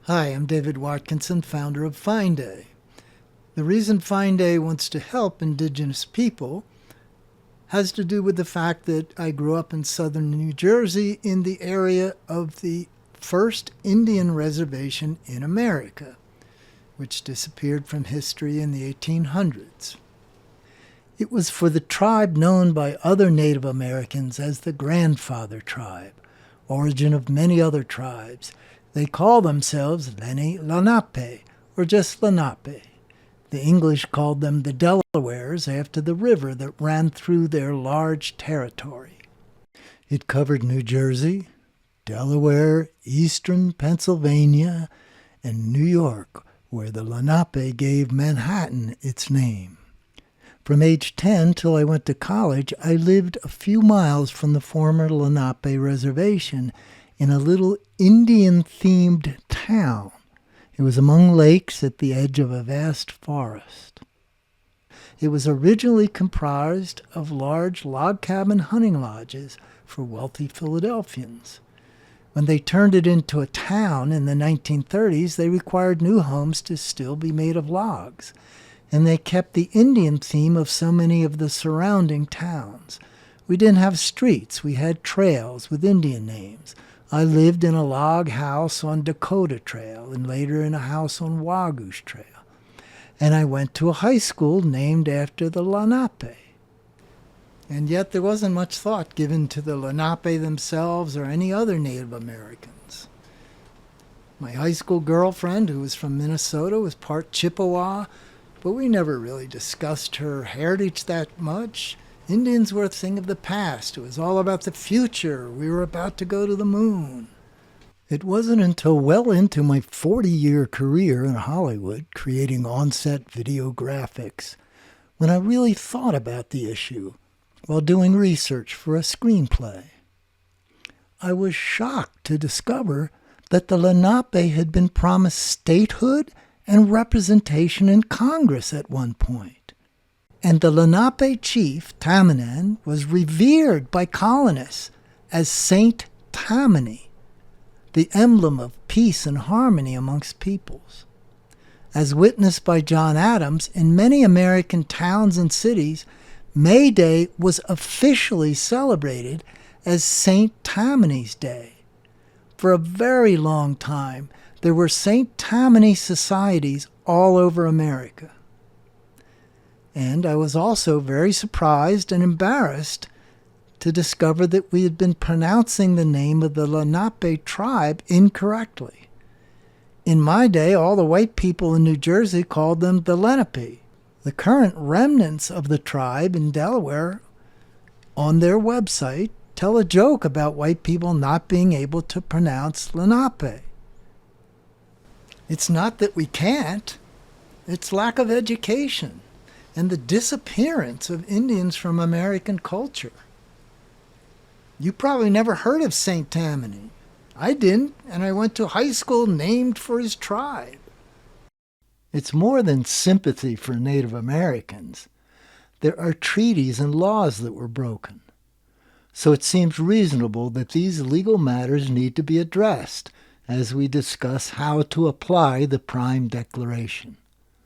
Hi, I'm David Watkinson, founder of Find Day. The reason Find Day wants to help Indigenous people has to do with the fact that I grew up in southern New Jersey in the area of the first Indian reservation in America, which disappeared from history in the 1800s. It was for the tribe known by other Native Americans as the Grandfather Tribe, origin of many other tribes. They call themselves Lenni Lenape, or just Lenape. The English called them the Delawares after the river that ran through their large territory. It covered New Jersey, Delaware, eastern Pennsylvania, and New York, where the Lenape gave Manhattan its name. From age 10 till I went to college, I lived a few miles from the former Lenape reservation in a little Indian-themed town. It was among lakes at the edge of a vast forest. It was originally comprised of large log cabin hunting lodges for wealthy Philadelphians. When they turned it into a town in the 1930s, they required new homes to still be made of logs, and they kept the Indian theme of so many of the surrounding towns. We didn't have streets, we had trails with Indian names. I lived in a log house on Dakota Trail and later in a house on Wagoose Trail. And I went to a high school named after the Lenape. And yet there wasn't much thought given to the Lenape themselves or any other Native Americans. My high school girlfriend, who was from Minnesota, was part Chippewa, but we never really discussed her heritage that much. Indians were a thing of the past. It was all about the future. We were about to go to the moon. It wasn't until well into my 40-year career in Hollywood, creating on-set video graphics, when I really thought about the issue while doing research for a screenplay. I was shocked to discover that the Lenape had been promised statehood and representation in Congress at one point. And the Lenape chief, Tamanen, was revered by colonists as Saint Tammany, the emblem of peace and harmony amongst peoples. As witnessed by John Adams, in many American towns and cities, May Day was officially celebrated as Saint Tammany's Day. For a very long time, there were Saint Tammany societies all over America. And I was also very surprised and embarrassed to discover that we had been pronouncing the name of the Lenape tribe incorrectly. In my day, all the white people in New Jersey called them the Lenape. The current remnants of the tribe in Delaware on their website tell a joke about white people not being able to pronounce Lenape. It's not that we can't, it's lack of education and the disappearance of Indians from American culture. You probably never heard of Saint Tammany. I didn't, and I went to high school named for his tribe. It's more than sympathy for Native Americans. There are treaties and laws that were broken. So it seems reasonable that these legal matters need to be addressed as we discuss how to apply the Prime Declaration.